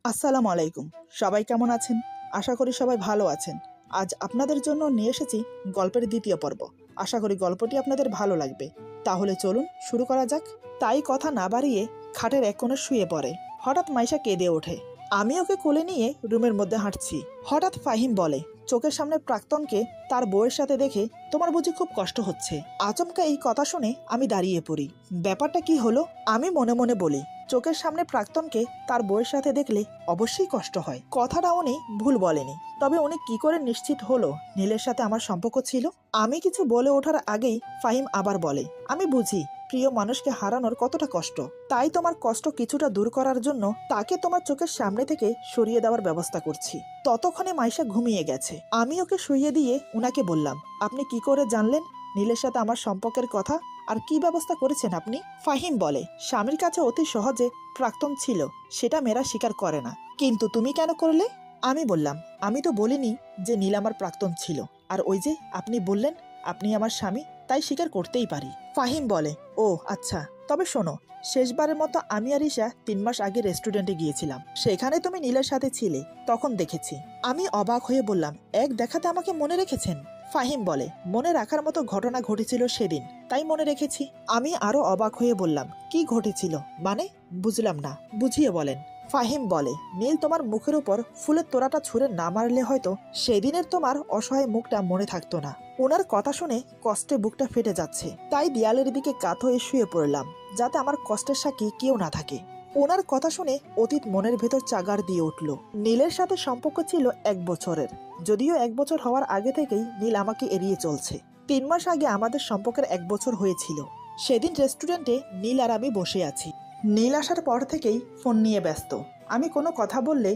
আসসালামু আলাইকুম। সবাই কেমন আছেন? আশা করি সবাই ভালো আছেন। আজ আপনাদের জন্য নিয়ে এসেছি গল্পের দ্বিতীয় পর্ব। আশা করি গল্পটি আপনাদের ভালো লাগবে। তাহলে চলুন শুরু করা যাক। তাই কথা না বাড়িয়ে খাটের এক কোণে শুয়ে পড়ে। হঠাৎ মাইশা কেঁদে ওঠে। আমি ওকে কোলে নিয়ে রুমের মধ্যে হাঁটছি। হঠাৎ ফাহিম বলে, চোখের সামনে প্রাক্তনকে তার বউয়ের সাথে দেখে তোমার বুঝি খুব কষ্ট হচ্ছে? আচমকা এই কথা শুনে আমি দাঁড়িয়ে পড়ি। ব্যাপারটা কি হলো? আমি মনে মনে বলি, চোখের সামনে প্রাক্তনকে তার বউয়ের সাথে দেখলে অবশ্যই কষ্ট হয়। কথাটা উনি ভুল বলেনি, তবে উনি কি করে নিশ্চিত হলো নীলের সাথে আমার সম্পর্ক ছিল? আমি কিছু বলে ওঠার আগেই ফাহিম আবার বলে, আমি বুঝি প্রিয় মানুষকে হারানোর কতটা কষ্ট। তাই তোমার কষ্ট কিছুটা দূর করার জন্য তাকে তোমার চোখের সামনে থেকে সরিয়ে দেওয়ার ব্যবস্থা করছি। ততক্ষণে মাইশা ঘুমিয়ে গেছে। আমি ওকে শুইয়ে দিয়ে উনাকে বললাম, আপনি কি করে জানলেন নীলের সাথে আমার সম্পর্কের কথা, আর কি ব্যবস্থা করেছেন আপনি? ফাহিম বলে, স্বামীর কাছে অতি সহজে প্রাক্তন ছিল, সেটা মেয়েরা স্বীকার করে না। কিন্তু তুমি কেন করলে? আমি বললাম, আমি তো বলিনি যে নীল আমার প্রাক্তন ছিল। আর ওই যে আপনি বললেন আপনি আমার স্বামী, তাই স্বীকার করতেই পারি। ফাহিম বলে, ও আচ্ছা, তবে শোনো, শেষবারের মতো আমি আর ঈশা 3 মাস আগে রেস্টুরেন্টে গিয়েছিলাম। সেখানে তুমি নীলের সাথে ছিলে, তখন দেখেছি। আমি অবাক হয়ে বললাম, এক দেখাতে আমাকে মনে রেখেছেন? ফাহিম বলে, মনে রাখার মতো ঘটনা ঘটেছিল সেদিন, তাই মনে রেখেছি। আমি আরো অবাক হয়ে বললাম, কি ঘটেছিল মানে? বুঝলাম না, বুঝিয়ে বলেন। ফাহিম বলে, নীল তোমার মুখের উপর ফুলের তোড়াটা ছুঁড়ে না মারলে হয়তো সেদিনের তোমার অসহায় মুখটা মনে থাকতো না। ওনার কথা শুনে কষ্টে বুকটা ফেটে যাচ্ছে, তাই দেয়ালের দিকে কাত হয়ে শুয়ে পড়লাম, যাতে আমার কষ্টের সাক্ষী কেউ না থাকে। ওনার কথা শুনে অতীত মনের ভেতর চাগার দিয়ে উঠল। নীলের সাথে সম্পর্ক ছিল 1 বছরের, যদিও 1 বছর হওয়ার আগে থেকেই নীল আমাকে এড়িয়ে চলছে। 3 মাস আগে আমাদের সম্পর্কের 1 বছর হয়েছিল। সেদিন রেস্টুরেন্টে নীল আর আমি বসে আছি। নীল আসার পর থেকেই ফোন নিয়ে ব্যস্ত। আমি কোনো কথা বললে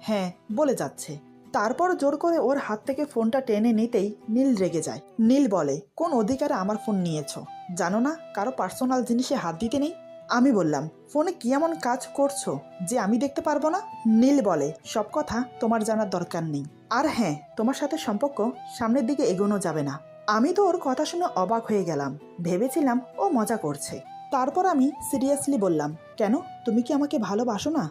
হ্যাঁ বলে যাচ্ছে। তারপর জোর করে ওর হাত থেকে ফোনটা টেনে নিতেই নীল রেগে যায়। নীল বলে, কোন অধিকারে আমার ফোন নিয়েছো? জানো না কারো পার্সোনাল জিনিসে হাত দিতে নেই? আমি বললাম, ফোনে কি এমন কাজ করছো যে আমি দেখতে পারবো না? নীল বলে, সব কথা তোমার জানার দরকার নেই। আর হ্যাঁ, তোমার সাথে সম্পর্ক সামনের দিকে এগোনো যাবে না। আমি তো ওর কথা শুনে অবাক হয়ে গেলাম, ভেবেছিলাম ও মজা করছে। তারপর আমি সিরিয়াসলি বললাম, কেন, তুমি কি আমাকে ভালোবাসো না?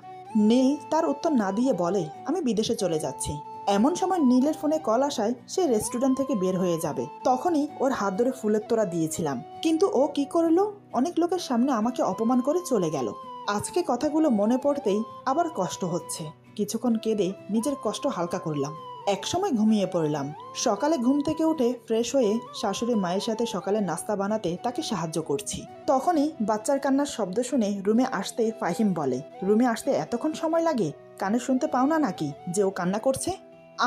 নীল তার উত্তর না দিয়ে বলে, আমি বিদেশে চলে যাচ্ছি। এমন সময় নীলের ফোনে কল আসায় সে রেস্টুরেন্ট থেকে বের হয়ে যাবে। তখনই ওর হাত ধরে ফুলের তোড়া দিয়েছিলাম, কিন্তু ও কি করলো, অনেক লোকের সামনে আমাকে অপমান করে চলে গেল। আজকে কথাগুলো মনে পড়তেই আবার কষ্ট হচ্ছে। কিছুক্ষণ কেঁদে নিজের কষ্ট হালকা করলাম। একসময় ঘুমিয়ে পড়লাম। সকালে ঘুম থেকে উঠে ফ্রেশ হয়ে শাশুড়ি মায়ের সাথে সকালে নাস্তা বানাতে তাকে সাহায্য করছি। তখনই বাচ্চার কান্নার শব্দ শুনে রুমে আসতে ফাহিম বলে, রুমে আসতে এতক্ষণ সময় লাগে? কানে শুনতে পাও না নাকি যে ও কান্না করছে?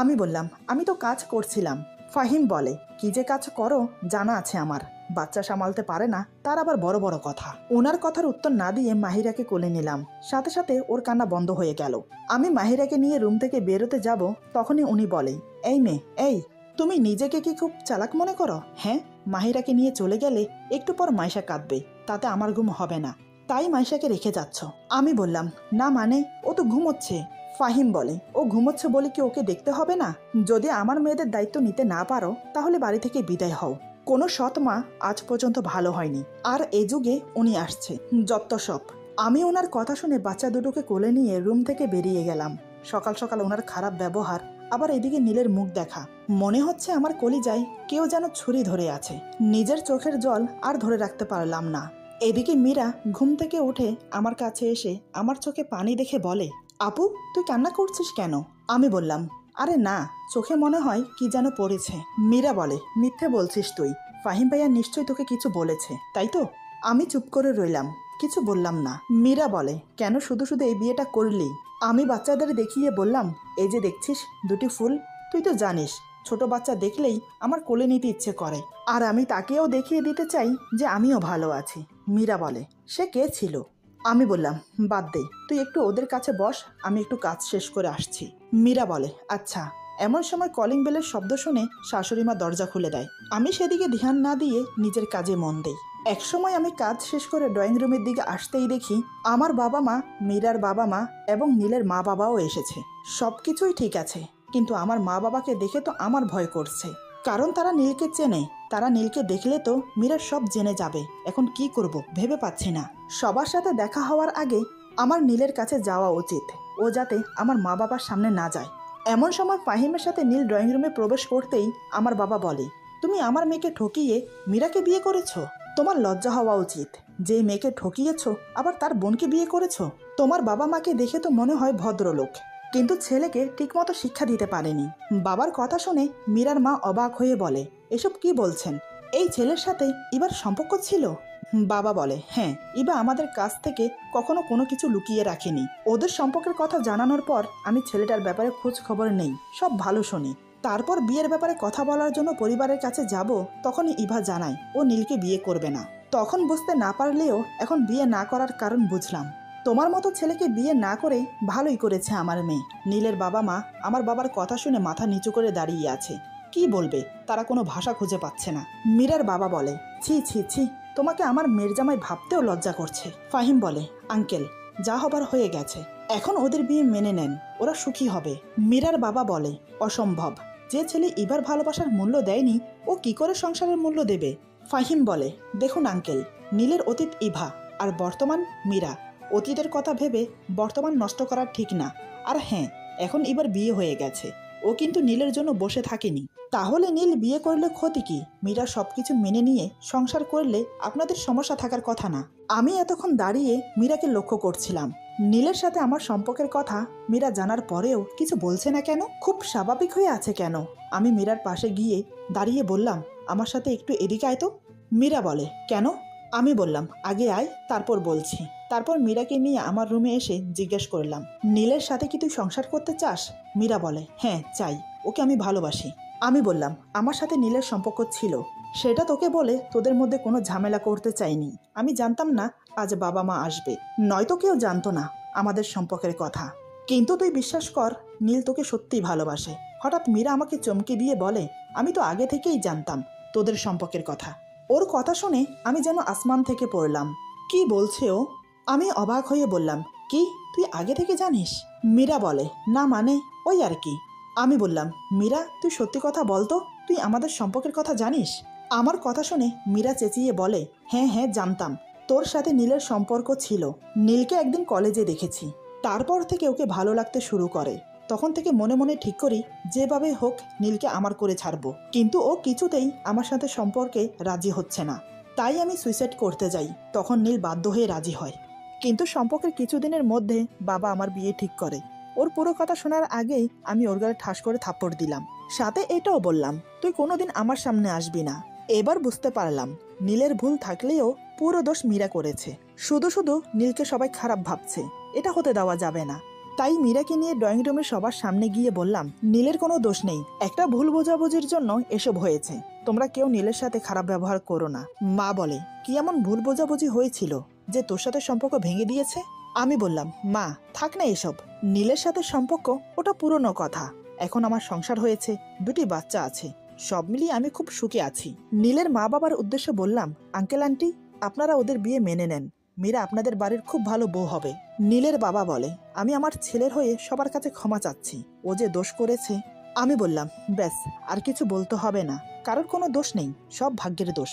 আমি বললাম, আমি তো কাজ করছিলাম। ফাহিম বলে, কি যে কাজ করো জানা আছে আমার। বাচ্চা সামালতে পারে না, তার আবার বড় বড় কথা। ওনার কথার উত্তর না দিয়ে মাহিরাকে কোলে নিলাম। সাথে সাথে ওর কান্না বন্ধ হয়ে গেল। আমি মাহিরাকে নিয়ে রুম থেকে বেরোতে যাব, তখনই উনি বলে, এই মেয়ে, এই তুমি নিজেকে কি খুব চালাক মনে করো? হ্যাঁ, মাহিরাকে নিয়ে চলে গেলে একটু পর মাইশা কাঁদবে, তাতে আমার ঘুম হবে না, তাই মাইশাকে রেখে যাচ্ছ। আমি বললাম, না মানে, ও তো ঘুমোচ্ছে। ফাহিম বলে, ও ঘুমোচ্ছে বলে কি ওকে দেখতে হবে না? যদি আমার মেয়েদের দায়িত্ব নিতে না পারো, তাহলে বাড়ি থেকে বিদায় হও। কোনো সৎ মা আজ পর্যন্ত ভালো হয়নি, আর এ যুগে উনি আসছে, যত সব। আমি ওনার কথা শুনে বাচ্চা দুটোকে কোলে নিয়ে রুম থেকে বেরিয়ে গেলাম। সকাল সকাল ওনার খারাপ ব্যবহার, আবার এদিকে নীলের মুখ দেখা, মনে হচ্ছে আমার কলিজায় কেউ যেন ছুরি ধরে আছে। নিজের চোখের জল আর ধরে রাখতে পারলাম না। এদিকে মীরা ঘুম থেকে উঠে আমার কাছে এসে আমার চোখে পানি দেখে বলে, আপু, তুই কান্না করছিস কেন? আমি বললাম, আরে না, চোখে মনে হয় কি যেন পড়েছে। মীরা বলে, মিথ্যে বলছিস তুই, ফাহিম ভাইয়া নিশ্চয়ই তোকে কিছু বলেছে, তাই তো? আমি চুপ করে রইলাম, কিছু বললাম না। মীরা বলে, কেন শুধু শুধু এই বিয়েটা করলি? আমি বাচ্চাদের দেখিয়ে বললাম, এই যে দেখছিস 2টি ফুল, তুই তো জানিস ছোট বাচ্চা দেখলেই আমার কোলে নিতে ইচ্ছে করে, আর আমি তাকেও দেখিয়ে দিতে চাই যে আমিও ভালো আছি। মীরা বলে, সে কে ছিল? আমি বললাম, বাদ দে, তুই একটু ওদের কাছে বস, আমি একটু কাজ শেষ করে আসছি। মীরা বলে, আচ্ছা। এমন সময় কলিং বেলের শব্দ শুনে শাশুড়িমা দরজা খুলে দেয়। আমি সেদিকে ধ্যান না দিয়ে নিজের কাজে মন দেই। একসময় আমি কাজ শেষ করে ড্রয়িং রুমের দিকে আসতেই দেখি আমার বাবা মা, মীরার বাবা মা এবং নীলের মা বাবাও এসেছে। সবকিছুই ঠিক আছে, কিন্তু আমার মা বাবাকে দেখে তো আমার ভয় করছে, কারণ তারা নীলকে চেনে। তারা নীলকে দেখলে তো মীরা সব জেনে যাবে। এখন কি করব ভেবে পাচ্ছি না। সবার সাথে দেখা হওয়ার আগে আমার নীলের কাছে যাওয়া উচিত। ও যাতে আমার মা বাবার সামনে না যায়। এমন সময় ফাহিমের সাথে নীল ড্রয়িং রুমে প্রবেশ করতেই আমার বাবা বলে, তুমি আমার মেয়েকে ঠকিয়ে মীরাকে বিয়ে করেছো? তোমার লজ্জা হওয়া উচিত। যে মেয়েকে ঠকিয়েছো আবার তার বোনকে বিয়ে করেছো। তোমার বাবা মাকে দেখে তো মনে হয় ভদ্রলোক, কিন্তু ছেলেকে ঠিকমতো শিক্ষা দিতে পারেনি। বাবার কথা শুনে মীরার মা অবাক হয়ে বলে, এসব কি বলছেন? এই ছেলের সাথে ইবার সম্পর্ক ছিল? বাবা বলে, হ্যাঁ, ইবা আমাদের কাছ থেকে কখনো কোনো কিছু লুকিয়ে রাখেনি। ওদের সম্পর্কের কথা জানানোর পর আমি ছেলেটার ব্যাপারে খোঁজ খবর নেই, সব ভালো শুনি। তারপর বিয়ের ব্যাপারে কথা বলার জন্য পরিবারের কাছে যাব, তখনই ইভা জানায় ও নীলকে বিয়ে করবে না। তখন বুঝতে না পারলেও এখন বিয়ে না করার কারণ বুঝলাম। তোমার মতো ছেলেকে বিয়ে না করে ভালোই করেছে আমার মেয়ে। নীলের বাবা মা আমার বাবার কথা শুনে মাথা নিচু করে দাঁড়িয়ে আছে। কি বলবে, তারা কোনো ভাষা খুঁজে পাচ্ছে না। মীরার বাবা বলে, ছি ছি ছি, তোমাকে আমার মেয়ের জামাই ভাবতেও লজ্জা করছে। ফাহিম বলে, আঙ্কেল, যা হবার হয়ে গেছে, এখন ওদের বিয়ে মেনে নেন, ওরা সুখী হবে। মীরার বাবা বলে, অসম্ভব। যে ছেলে ইবার ভালোবাসার মূল্য দেয়নি, ও কি করে সংসারের মূল্য দেবে? ফাহিম বলে, দেখুন আঙ্কেল, নীলের অতীত ইভা আর বর্তমান মীরা। অতীতের কথা ভেবে বর্তমান নষ্ট করা ঠিক না। আর হ্যাঁ, এখন এবার বিয়ে হয়ে গেছে, ও কিন্তু নীলের জন্য বসে থাকেনি। তাহলে নীল বিয়ে করলে ক্ষতি কি? মীরা সবকিছু মেনে নিয়ে সংসার করলে আপনাদের সমস্যা থাকার কথা না। আমি এতক্ষণ দাঁড়িয়ে মীরাকে লক্ষ্য করছিলাম। নীলের সাথে আমার সম্পর্কের কথা মীরা জানার পরেও কিছু বলছে না কেন? খুব স্বাভাবিক হয়ে আছে কেন? আমি মীরার পাশে গিয়ে দাঁড়িয়ে বললাম, আমার সাথে একটু এদিকে আয় তো। মীরা বলে, কেন? আমি বললাম, আগে আয়, তারপর বলছি। তারপর মীরাকে নিয়ে আমার রুমে এসে জিজ্ঞেস করলাম, নীলের সাথে কি তুই সংসার করতে চাস? মীরা বলে, হ্যাঁ চাই, ওকে আমি ভালোবাসি। আমি বললাম, আমার সাথে নীলের সম্পর্ক ছিল, সেটা তোকে বলে তোদের মধ্যে কোনো ঝামেলা করতে চাইনি। আমি জানতাম না আজ বাবা মা আসবে, নয়তো কেউ জানতো না আমাদের সম্পর্কের কথা। কিন্তু তুই বিশ্বাস কর, নীল তোকে সত্যিই ভালোবাসে। হঠাৎ মীরা আমাকে চমকে দিয়ে বলে, আমি তো আগে থেকেই জানতাম তোদের সম্পর্কের কথা। ওর কথা শুনে আমি যেন আসমান থেকে পড়লাম। কি বলছে ও? আমি অবাক হয়ে বললাম, কি, তুই আগে থেকে জানিস? মীরা বলে, না মানে ওই আর কি। আমি বললাম, মীরা, তুই সত্যি কথা বলতো, তুই আমাদের সম্পর্কের কথা জানিস? আমার কথা শুনে মীরা চেঁচিয়ে বলে, হ্যাঁ হ্যাঁ জানতাম, তোর সাথে নীলের সম্পর্ক ছিল। নীলকে একদিন কলেজে দেখেছি, তারপর থেকে ওকে ভালো লাগতে শুরু করে। তখন থেকে মনে মনে ঠিক করি, যেভাবে হোক নীলকে আমার করে ছাড়বো। কিন্তু ও কিছুতেই আমার সাথে সম্পর্কে রাজি হচ্ছে না। তাই আমি সুইসাইড করতে যাই, তখন নীল বাধ্য হয়ে রাজি হয়। কিন্তু সম্পর্কের কিছুদিনের মধ্যে বাবা আমার বিয়ে ঠিক করে। ওর পুরো কথা শোনার আগেই আমি ওর গায়ে ঠাস করে থাপ্পড় দিলাম। সাথে এটাও বললাম, তুই কোনোদিন আমার সামনে আসবি না। এবার বুঝতে পারলাম নীলের ভুল থাকলেও পুরো দোষ মীরা করেছে। শুধু শুধু নীলকে সবাই খারাপ ভাবছে, এটা হতে দেওয়া যাবে না। তাই মীরাকে নিয়ে ড্রয়িং রুমে সবার সামনে গিয়ে বললাম, নীলের কোনো দোষ নেই, একটা ভুল বোঝাবুঝির জন্য এসব হয়েছে। তোমরা কেউ নীলের সাথে খারাপ ব্যবহার করো না। মা বলে, কি এমন ভুল বোঝাবুঝি হয়েছিল যে তোর সাথে সম্পর্ক ভেঙে দিয়েছে? আমি বললাম, মা থাক না এসব, নীলের সাথে সম্পর্ক ওটা পুরনো কথা। এখন আমার সংসার হয়েছে, দুটি বাচ্চা আছে, সব মিলিয়ে আমি খুব সুখে আছি। নীলের মা বাবার উদ্দেশ্যে বললাম, আঙ্কেল আন্টি, আপনারা ওদের বিয়ে মেনে নেন, মীরা আপনাদের বাড়ির খুব ভালো বউ হবে। নীলের বাবা বলে, আমি আমার ছেলের হয়ে সবার কাছে ক্ষমা চাচ্ছি, ও যে দোষ করেছে। আমি বললাম, ব্যাস, আর কিছু বলতে হবে না, কারোর কোনো দোষ নেই, সব ভাগ্যের দোষ।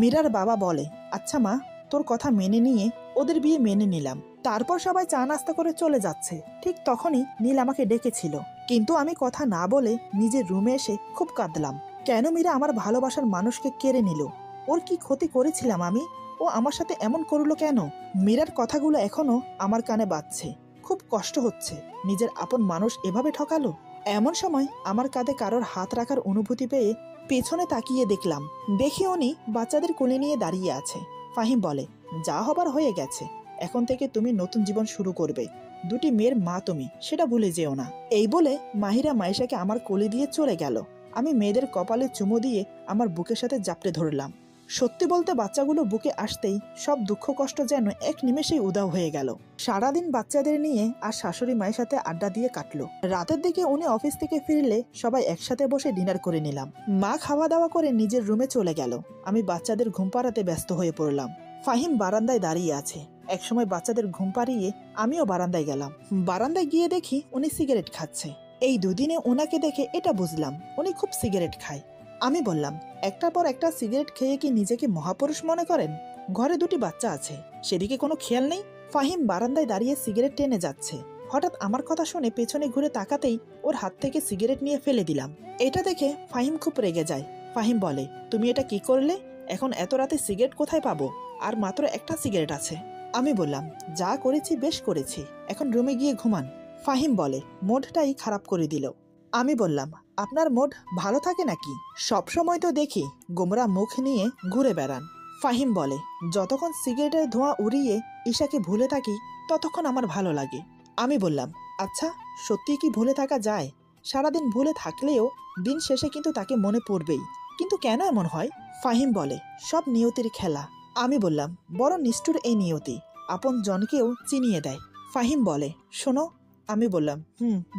মীরার বাবা বলে, আচ্ছা মা, তোর কথা মেনে নিয়ে ওদের বিয়ে মেনে নিলাম। তারপর সবাই চা নাস্তা করে চলে যাচ্ছে, ঠিক তখনই নীল আমাকে ডেকেছিল। কিন্তু আমি কথা না বলে নিজের রুমে এসে খুব কাঁদলাম। কেন মীরা আমার ভালোবাসার মানুষকে কেড়ে নিল? ওর কি ক্ষতি করেছিলাম আমি? ও আমার সাথে এমন করলো কেন? মীরার কথাগুলো এখনো আমার কানে বাজছে। খুব কষ্ট হচ্ছে, নিজের আপন মানুষ এভাবে ঠকালো। এমন সময় আমার কাঁধে কারোর হাত রাখার অনুভূতি পেয়ে পেছনে তাকিয়ে দেখলাম, দেখি উনি বাচ্চাদের কোলে নিয়ে দাঁড়িয়ে আছে। ফাহিম বলে, যা হবার হয়ে গেছে, এখন থেকে তুমি নতুন জীবন শুরু করবে, দুটি মেয়ের মা তুমি, সেটা ভুলে যেও না। এই বলে মাহিরা মাইশাকে আমার কোলে দিয়ে চলে গেল। আমি মেয়েদের কপালে চুমো দিয়ে আমার বুকের সাথে জাপটে ধরলাম। সত্যি বলতে বাচ্চাগুলো বুকে আসতেই সব দুঃখ কষ্ট যেন এক নিমেষেই উধাও হয়ে গেল। সারাদিন বাচ্চাদের নিয়ে আর শাশুড়ি মায়ের সাথে আড্ডা দিয়ে কাটলো। রাতের দিকে উনি অফিস থেকে ফিরলে সবাই একসাথে বসে ডিনার করে নিলাম। মা খাওয়া দাওয়া করে নিজের রুমে চলে গেল। আমি বাচ্চাদের ঘুম পাড়াতে ব্যস্ত হয়ে পড়লাম। ফাহিম বারান্দায় দাঁড়িয়ে আছে। একসময় বাচ্চাদের ঘুম পাড়িয়ে আমিও বারান্দায় গেলাম। বারান্দায় গিয়ে দেখি উনি সিগারেট খাচ্ছে। এই দুদিনে ওনাকে দেখে এটা বুঝলাম উনি খুব সিগারেট খায়। আমি বললাম, একটার পর একটা সিগারেট খেয়ে কি নিজেকে মহাপুরুষ মনে করেন? ঘরে দুটি বাচ্চা আছে, সেদিকে কোনো খেয়াল নেই। ফাহিম বারান্দায় দাঁড়িয়ে সিগারেট টেনে যাচ্ছে। হঠাৎ আমার কথা শুনে পেছনে ঘুরে তাকাতেই ওর হাত থেকে সিগারেট নিয়ে ফেলে দিলাম। এটা দেখে ফাহিম খুব রেগে যায়। ফাহিম বলে, তুমি এটা কি করলে? এখন এত রাতে সিগারেট কোথায় পাবো? আর মাত্র একটা সিগারেট আছে। আমি বললাম, যা করেছি বেশ করেছি, এখন রুমে গিয়ে ঘুমান। ফাহিম বলে, মুডটাই খারাপ করে দিল। আমি বললাম, আপনার মুড ভালো থাকে নাকি? সবসময় তো দেখি গোমরা মুখ নিয়ে ঘুরে বেড়ান। ফাহিম বলে, যতক্ষণ সিগারেটের ধোঁয়া উড়িয়ে ঈশাকে ভুলে থাকি ততক্ষণ আমার ভালো লাগে। আমি বললাম, আচ্ছা সত্যি কি ভুলে থাকা যায়? সারাদিন ভুলে থাকলেও দিন শেষে কিন্তু তাকে মনে পড়বেই, কিন্তু কেন এমন হয়? ফাহিম বলে, সব নিয়তির খেলা। আমি বললাম, বড় নিষ্ঠুর এই নিয়তি, আপন জনকেও চিনিয়ে দেয়। ফাহিম বলে, শোনো। আমি বললাম,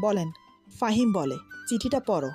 বলেন। ফাহিম বলে, চিঠিটা পড়ো।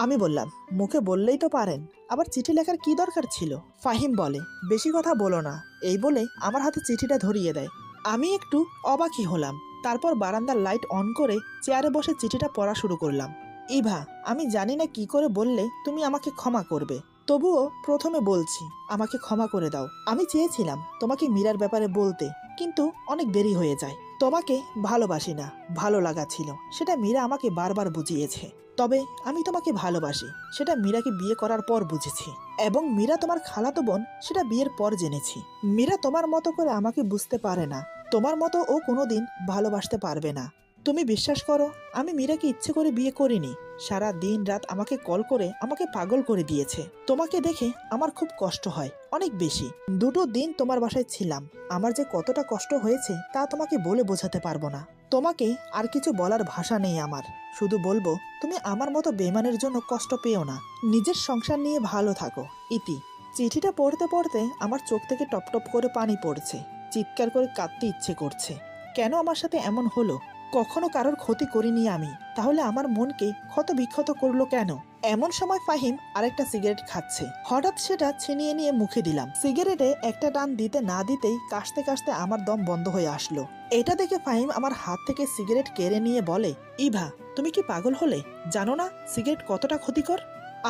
আমি বললাম, মুখে বললেই তো পারেন, আবার চিঠি লেখার কি দরকার ছিল? ফাহিম বলে, বেশি কথা বলো না। এই বলে আমার হাতে চিঠিটা ধরিয়ে দেয়। আমি একটু অবাকই হলাম। তারপর বারান্দার লাইট অন করে চেয়ারে বসে চিঠিটা পড়া শুরু করলাম। ইভা, আমি জানি না কি করে বললে তুমি আমাকে ক্ষমা করবে, তবুও প্রথমে বলছি, আমাকে ক্ষমা করে দাও। আমি চেয়েছিলাম তোমাকে মীরার ব্যাপারে বলতে, কিন্তু অনেক দেরি হয়ে যায়। তোমাকে ভালোবাসি না, ভালো লাগা ছিল, সেটা মীরা আমাকে বারবার বুঝিয়েছে। তবে আমি তোমাকে ভালোবাসি, সেটা মীরাকে বিয়ে করার পর বুঝেছি, এবং মীরা তোমার খালাতো বোন সেটা বিয়ের পর জেনেছি। মীরা তোমার মতো করে আমাকে বুঝতে পারে না, তোমার মতো ও কোনোদিন ভালোবাসতে পারবে না। তুমি বিশ্বাস করো, আমি মীরাকে ইচ্ছে করে বিয়ে করিনি। সারা দিন রাত আমাকে কল করে আমাকে পাগল করে দিয়েছে। তোমাকে দেখে আমার খুব কষ্ট হয়, অনেক বেশি। 2 দিন তোমার বাসায় ছিলাম, আমার যে কতটা কষ্ট হয়েছে তা তোমাকে বলে বোঝাতে পারবো না। তোমাকে আর কিছু বলার ভাষা নেই আমার, শুধু বলবো তুমি আমার মতো বেমানের জন্য কষ্ট পেও না, নিজের সংসার নিয়ে ভালো থাকো। ইতি। চিঠিটা পড়তে পড়তে আমার চোখ থেকে টপ টপ করে পানি পড়ছে, চিৎকার করে কাঁদতে ইচ্ছে করছে। কেন আমার সাথে এমন হলো? কখনো কারোর ক্ষতি করিনি আমি, তাহলে আমার মনকে ক্ষত বিক্ষত করলো কেন? এমন সময় ফাহিম আরেকটা সিগারেট খাচ্ছে, হঠাৎ সেটা ছিনিয়ে নিয়ে মুখে দিলাম। সিগারেটে একটা টান দিতে না দিতেই কাশতে কাশতে আমার দম বন্ধ হয়ে আসলো। এটা দেখে ফাহিম আমার হাত থেকে সিগারেট কেড়ে নিয়ে বলে, ইভা, তুমি কি পাগল হলে? জানো না সিগারেট কতটা ক্ষতিকর?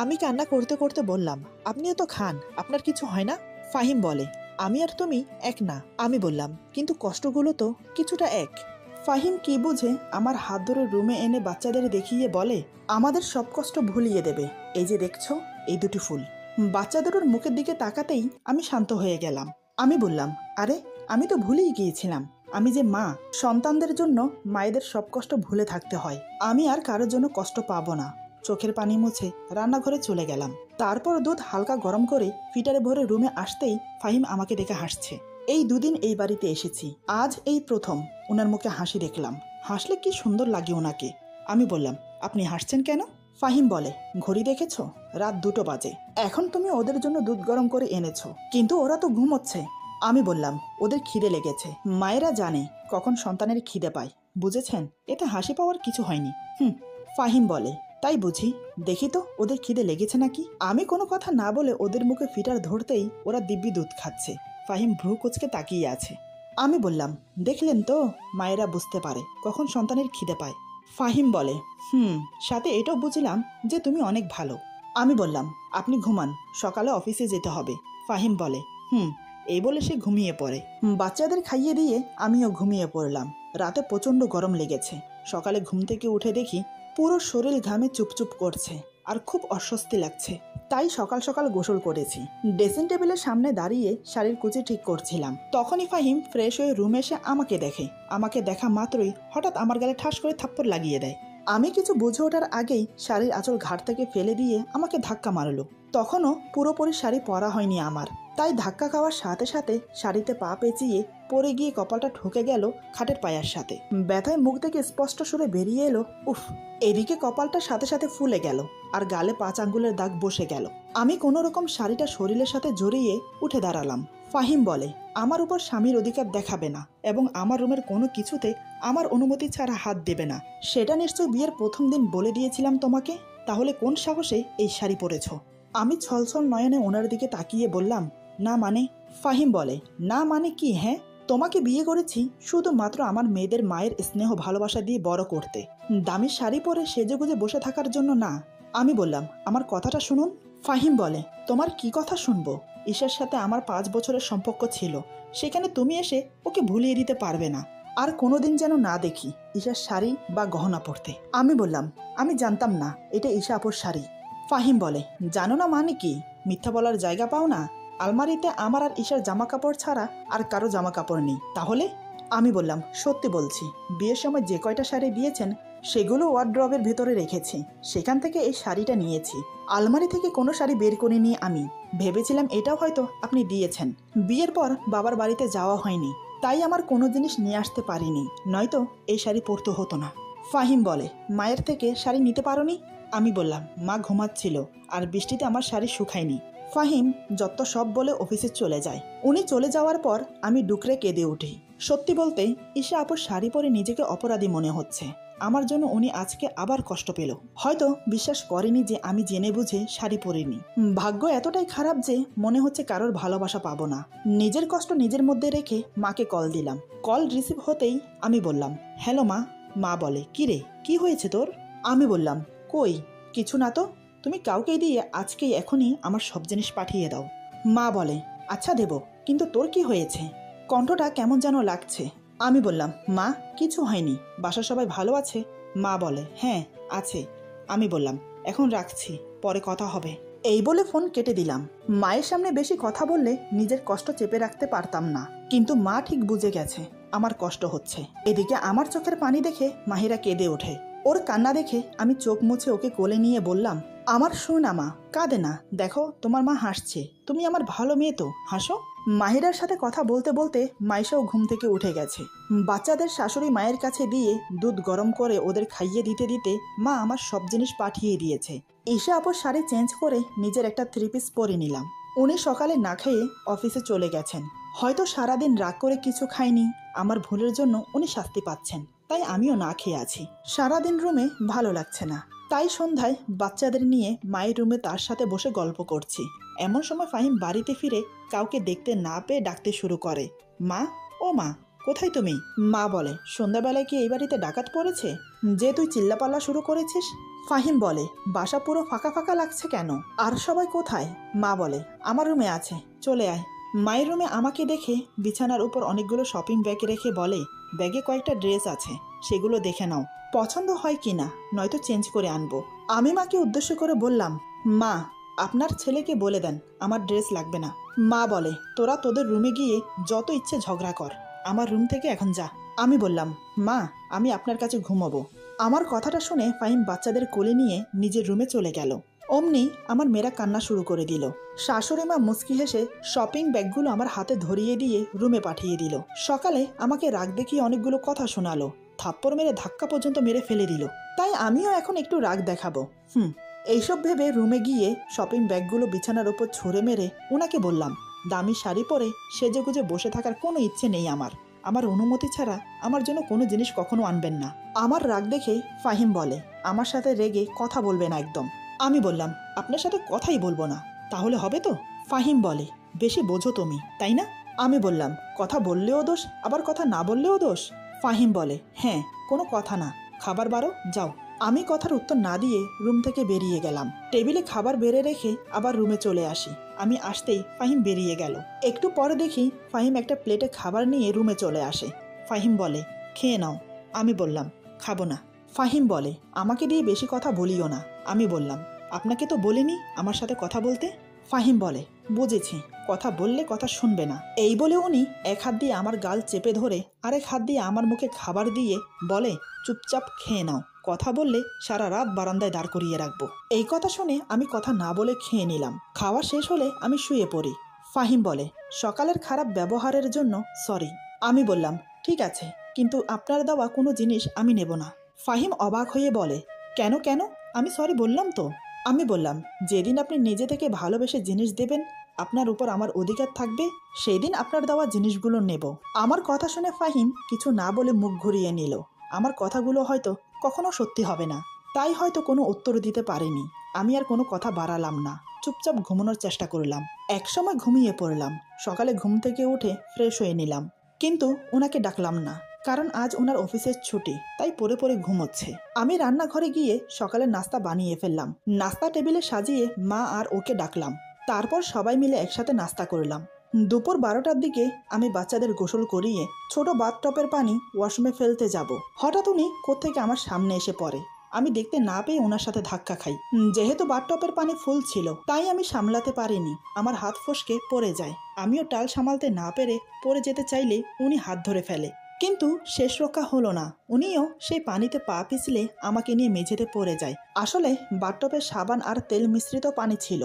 আমি কান্না করতে করতে বললাম, আপনিও তো খান, আপনার কিছু হয় না? ফাহিম বলে, আমি আর তুমি এক না। আমি বললাম, কিন্তু কষ্টগুলো তো কিছুটা এক। ফাহিম কি বুঝে আমার হাত ধরে রুমে এনে বাচ্চাদের দেখিয়ে বলে, আমাদের সব কষ্ট ভুলিয়ে দেবে, এই যে দেখছো এই 2টি ফুল। বাচ্চাদের মুখের দিকে তাকাতেই আমি শান্ত হয়ে গেলাম। আমি বললাম, আরে আমি তো ভুলেই গিয়েছিলাম, আমি যে মা, সন্তানদের জন্য মায়েদের সব কষ্ট ভুলে থাকতে হয়। আমি আর কারোর জন্য কষ্ট পাবো না। চোখের পানি মুছে রান্নাঘরে চলে গেলাম। তারপর দুধ হালকা গরম করে ফিটারে ভরে রুমে আসতেই ফাহিম আমাকে দেখে হাসছে। এই 2 দিন এই বাড়িতে এসেছি, আজ এই প্রথম ওনার মুখে হাসি দেখলাম। হাসলে কি সুন্দর লাগে ওনাকে। আমি বললাম, আপনি হাসছেন কেন? ফাহিম বলে, ঘড়ি দেখেছো? রাত 2টো বাজে। এখন তুমি ওদের জন্য দুধ গরম করে এনেছো, কিন্তু ওরা তো ঘুমোচ্ছে। আমি বললাম, ওদের খিদে লেগেছে, মায়েরা জানে কখন সন্তানের খিদে পায়, বুঝেছেন? এতে হাসি পাওয়ার কিছু হয়নি। ফাহিম বলে, তাই বুঝি, দেখি তো ওদের খিদে লেগেছে নাকি। আমি কোনো কথা না বলে ওদের মুখে ফিটার ধরতেই ওরা দিব্যি দুধ খাচ্ছে। ফাহিম ভ্রু কুঁচকে তাকিয়ে আছে। আমি বললাম, দেখলেন তো, মায়েরা বুঝতে পারে কখন সন্তানের খিদে পায়। ফাহিম বলে, সাথে এটাও বুঝলাম যে তুমি অনেক ভালো। আমি বললাম, আপনি ঘুমান, সকালে অফিসে যেতে হবে। ফাহিম বলে, এই বলে সে ঘুমিয়ে পড়ে। বাচ্চাদের খাইয়ে দিয়ে আমিও ঘুমিয়ে পড়লাম। রাতে প্রচণ্ড গরম লেগেছে। সকালে ঘুম থেকে উঠে দেখি পুরো শরীর ঘামে চুপচুপ করছে আর খুব অস্বস্তি লাগছে। তাই সকাল সকাল গোসল করেছি। ড্রেসিং টেবিলের সামনে দাঁড়িয়ে শাড়ির কুচি ঠিক করছিলাম। তখনই ফাহিম ফ্রেশ হয়ে রুমে এসে আমাকে দেখে। আমাকে দেখা মাত্রই হঠাৎ আমার গালে ঠাস করে থাপ্পড় লাগিয়ে দেয়। আমি কিছু বুঝে ওঠার আগেই শাড়ির আঁচল ঘাট থেকে ফেলে দিয়ে আমাকে ধাক্কা মারলো। তখনও পুরোপুরি শাড়ি পরা হয়নি আমার, তাই ধাক্কা খাওয়ার সাথে সাথে শাড়িতে পা পেঁচিয়ে পরে গিয়ে কপালটা ঠুকে গেল খাটের পায়ার সাথে। ব্যথায় মুখ থেকে স্পষ্ট সুরে বেরিয়ে এলো, উফ। এদিকে কপালটার সাথে সাথে ফুলে গেল আর গালে 5 আঙ্গুলের দাগ বসে গেল। আমি কোনো রকম শাড়িটা শরীরের সাথে জড়িয়ে উঠে দাঁড়ালাম। ফাহিম বলে, আমার উপর স্বামীর অধিকার দেখাবে না এবং আমার রুমের কোনো কিছুতে আমার অনুমতি ছাড়া হাত দেবে না। সেটা নিশ্চয় বিয়ের প্রথম দিন বলে দিয়েছিলাম তোমাকে, তাহলে কোন সাহসে এই শাড়ি পরেছ? আমি ছলছল নয়নে ওনার দিকে তাকিয়ে বললাম, না মানে? ফাহিম বলে, না মানে কি? হ্যাঁ, তোমাকে বিয়ে করেছি শুধুমাত্র আমার মেয়েদের মায়ের স্নেহ ভালোবাসা দিয়ে বড় করতে, দামি শাড়ি পরে সেজেগুজে বসে থাকার জন্য না। আমি বললাম, আমার কথাটা শুনুন। ফাহিম বলে, তোমার কি কথা শুনবো? ঈশার সাথে আমার 5 বছরের সম্পর্ক ছিল, সেখানে তুমি এসে ওকে ভুলিয়ে দিতে পারবে না। আর কোনোদিন যেন না দেখি ঈশার শাড়ি বা গহনা পরতে। আমি বললাম, আমি জানতাম না এটা ঈশা আপুর শাড়ি। ফাহিম বলে, জানো না মানে কি? মিথ্যা বলার জায়গা পাও না? আলমারিতে আমার আর ঈশার জামা কাপড় ছাড়া আর কারো জামা কাপড় নেই। তাহলে? আমি বললাম, সত্যি বলছি, বিয়ের সময় যে কয়টা শাড়ি দিয়েছেন সেগুলো ওয়ার্ড্রবের ভেতরে রেখেছি, সেখান থেকে এই শাড়িটা নিয়েছি। আলমারি থেকে কোনো শাড়ি বের করে নিয়ে আমি ভেবেছিলাম এটাও হয়তো আপনি দিয়েছেন। বিয়ের পর বাবার বাড়িতে যাওয়া হয়নি, তাই আমার কোনো জিনিস নিয়ে আসতে পারিনি, নয়তো এই শাড়ি পরতে হতো না। ফাহিম বলে, মায়ের থেকে শাড়ি নিতে পারোনি? আমি বললাম, মা ঘুমাচ্ছিল আর বৃষ্টিতে আমার শাড়ি শুকায়নি। ফাহিম যত সব বলে অফিসে চলে যায়। উনি চলে যাওয়ার পর আমি ডুকরে কেঁদে উঠি। সত্যি বলতে ঈশা আপুর শাড়ি পরে নিজেকে অপরাধী মনে হচ্ছে। আমার জন্য উনি আজকে আবার কষ্ট পেল। হয়তো বিশ্বাস করেনি যে আমি জেনে বুঝে শাড়ি পরিনি। ভাগ্য এতটাই খারাপ যে মনে হচ্ছে কারোর ভালোবাসা পাবো না। নিজের কষ্ট নিজের মধ্যে রেখে মাকে কল দিলাম। কল রিসিভ হতেই আমি বললাম, হ্যালো মা। মা বলে, কি রে, কি হয়েছে তোর? আমি বললাম, কই কিছু না তো, তুমি কাউকে দিয়ে আজকেই এখনই আমার সব জিনিস পাঠিয়ে দাও। মা বলে, আচ্ছা দেব, কিন্তু তোর কি হয়েছে? কণ্ঠটা কেমন যেন লাগছে। আমি বললাম, মা কিছু হয়নি, বাসার সবাই ভালো আছে? মা বলে, হ্যাঁ আছে। আমি বললাম, এখন রাখছি, পরে কথা হবে। এই বলে ফোন কেটে দিলাম। মায়ের সামনে বেশি কথা বললে নিজের কষ্ট চেপে রাখতে পারতাম না, কিন্তু মা ঠিক বুঝে গেছে আমার কষ্ট হচ্ছে। এদিকে আমার চোখের পানি দেখে মাহিরা কেঁদে ওঠে। ওর কান্না দেখে আমি চোখ মুছে ওকে কোলে নিয়ে বললাম, আমার শোনা মা, কাঁদে না, দেখো তোমার মা হাসছে, তুমি আমার ভালো মেয়ে তো, হাসো। মাহিরার সাথে কথা বলতে বলতে মাইশাও ঘুম থেকে উঠে গেছে। বাচ্চাদের শাশুড়ি মায়ের কাছে দিয়ে দুধ গরম করে ওদের খাইয়ে দিতে দিতে মা আমার সব জিনিস পাঠিয়ে দিয়েছে। ঈশা আপুর শাড়ি চেঞ্জ করে নিজের একটা 3 পিস পরে নিলাম। উনি সকালে না খেয়ে অফিসে চলে গেছেন। হয়তো সারাদিন রাগ করে কিছু খাইনি, আমার ভুলের জন্য উনি শাস্তি পাচ্ছেন, তাই আমিও না খেয়ে আছি। সারাদিন রুমে ভালো লাগছে না, তাই সন্ধ্যায় বাচ্চাদের নিয়ে মায়ের রুমে তার সাথে বসে গল্প করছি। এমন সময় ফাহিম বাড়িতে ফিরে কাউকে দেখতে না পেয়ে ডাকতে শুরু করে, মা, ও মা, কোথায় তুমি? মা বলে, সন্ধ্যাবেলায় কি এই বাড়িতে ডাকাত পড়েছে যে তুই চিল্লাপাল্লা শুরু করেছিস? ফাহিম বলে, বাসা পুরো ফাঁকা ফাঁকা লাগছে কেন? আর সবাই কোথায়? মা বলে, আমার রুমে আছে, চলে আয়। মায়ের রুমে আমাকে দেখে বিছানার উপর অনেকগুলো শপিং ব্যাগ রেখে বলে, ব্যাগে কয়েকটা ড্রেস আছে, সেগুলো দেখে নাও, পছন্দ হয় কিনা, নয়তো চেঞ্জ করে আনবো। আমি মাকে উদ্দেশ্য করে বললাম, মা, আপনার ছেলেকে বলে দেন আমার ড্রেস লাগবে না। মা বলে, তোরা তোদের রুমে গিয়ে যত ইচ্ছে ঝগড়া কর, আমার রুম থেকে এখন যা। আমি বললাম, মা, আমি আপনার কাছে ঘুমাবো। আমার কথাটা শুনে ফাহিম বাচ্চাদের কোলে নিয়ে নিজের রুমে চলে গেল। অমনি আমার মেয়েরা কান্না শুরু করে দিল। শাশুড়ি মা মুচকি হেসে শপিং ব্যাগগুলো আমার হাতে ধরিয়ে দিয়ে রুমে পাঠিয়ে দিল। সকালে আমাকে রাগ দেখিয়ে অনেকগুলো কথা শোনালো, থাপ্পড় মেরে ধাক্কা পর্যন্ত মেরে ফেলে দিল। তাই আমিও এখন একটু রাগ দেখাবো। এইসব ভেবে রুমে গিয়ে শপিং ব্যাগগুলো বিছানার উপর ছুঁড়ে মেরে ওনাকে বললাম, দামি শাড়ি পরে সেজেগুজে বসে থাকার কোনো ইচ্ছে নেই আমার। আমার অনুমতি ছাড়া আমার জন্য কোনো জিনিস কখনো আনবেন না। আমার রাগ দেখে ফাহিম বলে, আমার সাথে রেগে কথা বলবে না একদম। আমি বললাম, আপনার সাথে কথাই বলবো না, তাহলে হবে তো? ফাহিম বলে, বেশি বোঝো তুমি, তাই না? আমি বললাম, কথা বললেও দোষ, আবার কথা না বললেও দোষ? ফাহিম বলে, হ্যাঁ, কোনো কথা না, খাবার বারো, যাও। আমি কথার উত্তর না দিয়ে রুম থেকে বেরিয়ে গেলাম। টেবিলে খাবার বেড়ে রেখে আবার রুমে চলে আসি। আমি আসতেই ফাহিম বেরিয়ে গেল। একটু পরে দেখি ফাহিম একটা প্লেটে খাবার নিয়ে রুমে চলে আসে। ফাহিম বলে, খেয়ে নাও। আমি বললাম, খাবো না। ফাহিম বলে, আমাকে দিয়ে বেশি কথা বলিও না। আমি বললাম, আপনাকে তো বলিনি আমার সাথে কথা বলতে। ফাহিম বলে, বুঝেছি, কথা বললে কথা শুনবে না। এই বলে উনি এক হাত দিয়ে আমার গাল চেপে ধরে আরেক হাত দিয়ে আমার মুখে খাবার দিয়ে বলে, চুপচাপ খেয়ে নাও, কথা বললে সারা রাত বারান্দায় দাঁড় করিয়ে রাখবো। এই কথা শুনে আমি কথা না বলে খেয়ে নিলাম। খাওয়া শেষ হলে আমি শুয়ে পড়ি। ফাহিম বলে, সকালের খারাপ ব্যবহারের জন্য সরি। আমি বললাম, ঠিক আছে, কিন্তু আপনার দেওয়া কোনো জিনিস আমি নেব না। ফাহিম অবাক হয়ে বলে, কেন কেন? আমি সরি বললাম তো। আমি বললাম, যেদিন আপনি নিজে থেকে ভালোবেসে জিনিস দেবেন, আপনার উপর আমার অধিকার থাকবে, সেই দিন আপনার দেওয়া জিনিসগুলো নেব। আমার কথা শুনে ফাহিম কিছু না বলে মুখ ঘুরিয়ে নিল। আমার কথাগুলো হয়তো কখনো সত্যি হবে না, তাই হয়তো কোনো উত্তর দিতে পারিনি। আমি আর কোনো কথা বাড়ালাম না, চুপচাপ ঘুমানোর চেষ্টা করলাম। একসময় ঘুমিয়ে পড়লাম। সকালে ঘুম থেকে উঠে ফ্রেশ হয়ে নিলাম, কিন্তু ওনাকে ডাকলাম না, কারণ আজ ওনার অফিসের ছুটি, তাই পড়ে পড়ে ঘুমোচ্ছে। আমি রান্নাঘরে গিয়ে সকালের নাস্তা বানিয়ে ফেললাম। নাস্তা টেবিলে সাজিয়ে মা আর ওকে ডাকলাম। তারপর সবাই মিলে একসাথে নাস্তা করলাম। দুপুর 12টার দিকে আমি বাচ্চাদের গোসল করিয়ে ছোট বাথটবের পানি ওয়াশরুমে ফেলতে যাব। হঠাৎ উনি কোত্থেকে আমার সামনে এসে পড়ে। আমি দেখতে না পেয়ে ওনার সাথে ধাক্কা খাই। যেহেতু বাথটবের পানি ফুল ছিল তাই আমি সামলাতে পারিনি, আমার হাত ফসকে পড়ে যায়। আমিও টাল সামালতে না পেরে পড়ে যেতে চাইলে উনি হাত ধরে ফেলে, কিন্তু শেষ রক্ষা হলো না। উনিও সেই পানিতে পা পিছলে আমাকে নিয়ে মেঝেতে পড়ে যায়। আসলে বাথটবে সাবান আর তেল মিশ্রিত পানি ছিল,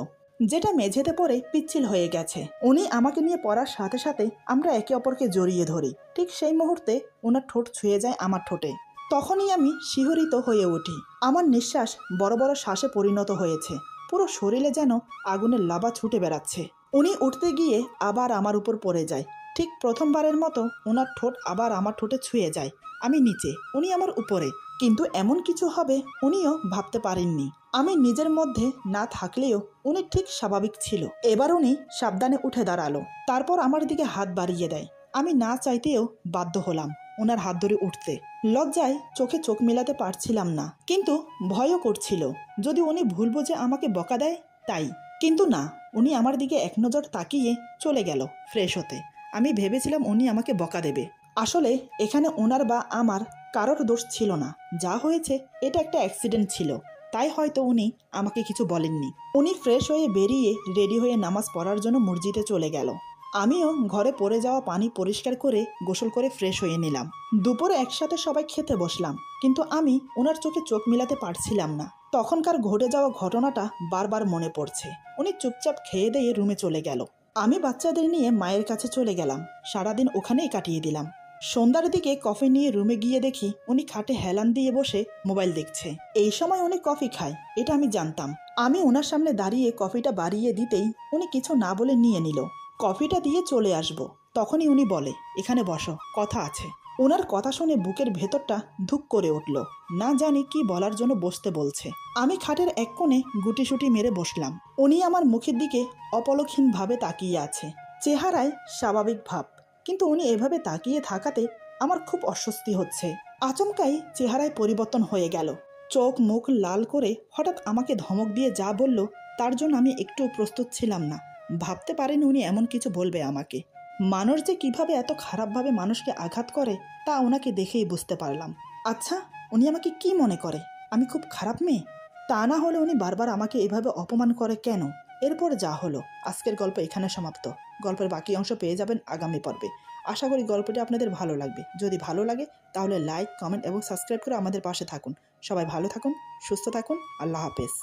যেটা মেঝেতে পড়ে পিচ্ছিল হয়ে গেছে। উনি আমাকে নিয়ে পড়ার সাথে সাথে আমরা একে অপরকে জড়িয়ে ধরি। ঠিক সেই মুহূর্তে ওনার ঠোঁট ছুঁয়ে যায় আমার ঠোঁটে। তখনই আমি শিহরিত হয়ে উঠি। আমার নিঃশ্বাস বড় বড় শ্বাসে পরিণত হয়েছে। পুরো শরীরে যেন আগুনের লাভা ছুটে বেড়াচ্ছে। উনি উঠতে গিয়ে আবার আমার উপর পড়ে যায়। ঠিক প্রথমবারের মতো ওনার ঠোঁট আবার আমার ঠোঁটে ছুঁয়ে যায়। আমি নিচে, উনি আমার উপরে, কিন্তু এমন কিছু হবে উনিও ভাবতে পারেননি। আমি নিজের মধ্যে না থাকলেও উনি ঠিক স্বাভাবিক ছিল। এবার উনি সাবধানে উঠে দাঁড়ালো, তারপর আমার দিকে হাত বাড়িয়ে দেয়। আমি না চাইতেও বাধ্য হলাম ওনার হাত ধরে উঠতে। লজ্জায় চোখে চোখ মেলাতে পারছিলাম না, কিন্তু ভয়ও করছিল যদি উনি ভুল বুঝে আমাকে বকা দেয় তাই। কিন্তু না, উনি আমার দিকে এক নজর তাকিয়ে চলে গেল ফ্রেশ হতে। আমি ভেবেছিলাম উনি আমাকে বকা দেবে। আসলে এখানে ওনার বা আমার কারোর দোষ ছিল না। যা হয়েছে এটা একটা অ্যাক্সিডেন্ট ছিল, তাই হয়তো উনি আমাকে কিছু বলেননি। উনি ফ্রেশ হয়ে বেরিয়ে রেডি হয়ে নামাজ পড়ার জন্য মসজিদে চলে গেল। আমিও ঘরে পড়ে যাওয়া পানি পরিষ্কার করে গোসল করে ফ্রেশ হয়ে নিলাম। দুপুরে একসাথে সবাই খেতে বসলাম, কিন্তু আমি ওনার চোখে চোখ মিলাতে পারছিলাম না। তখনকার ঘটে যাওয়া ঘটনাটা বারবার মনে পড়ছে। উনি চুপচাপ খেয়ে দিয়ে রুমে চলে গেল। আমি বাচ্চাদের নিয়ে মায়ের কাছে চলে গেলাম। সারাদিন ওখানেই কাটিয়ে দিলাম। সন্ধ্যার দিকে কফি নিয়ে রুমে গিয়ে দেখি উনি খাটে হেলান দিয়ে বসে মোবাইল দেখছে। এই সময় উনি কফি খায়, এটা আমি জানতাম। আমি ওনার সামনে দাঁড়িয়ে কফিটা বাড়িয়ে দিতেই উনি কিছু না বলে নিয়ে নিল। কফিটা দিয়ে চলে আসবো, তখনই উনি বলে, এখানে বসো, কথা আছে। ওনার কথা শুনে বুকের ভেতরটা ধুক করে উঠল। না জানি কি বলার জন্য বসতে বলছে। আমি খাটের এক কোণে গুটিসুটি মেরে বসলাম। উনি আমার মুখের দিকে অপলকহীনভাবে তাকিয়ে আছে, চেহারায় স্বাভাবিক ভাব, কিন্তু উনি এভাবে তাকিয়ে থাকাতে আমার খুব অস্বস্তি হচ্ছে। আচমকাই চেহারায় পরিবর্তন হয়ে গেল। চোখ মুখ লাল করে হঠাৎ আমাকে ধমক দিয়ে যা বলল তার জন্য আমি একটু প্রস্তুত ছিলাম না। ভাবতে পারিনি উনি এমন কিছু বলবে আমাকে। মানুষ যে কিভাবে এত খারাপভাবে মানুষকে আঘাত করে তা ওনাকে দেখেই বুঝতে পারলাম। আচ্ছা, উনি আমাকে কি মনে করে? আমি খুব খারাপ মেয়ে? তা না হলে উনি বারবার আমাকে এভাবে অপমান করে কেন? এরপর যা হলো, আজকের গল্প এখানে সমাপ্ত। গল্পের বাকি অংশ পেয়ে যাবেন আগামী পর্বে। আশা করি গল্পটি আপনাদের ভালো লাগবে। যদি ভালো লাগে তাহলে লাইক, কমেন্ট এবং সাবস্ক্রাইব করে আমাদের পাশে থাকুন। সবাই ভালো থাকুন, সুস্থ থাকুন। আল্লাহ হাফেজ।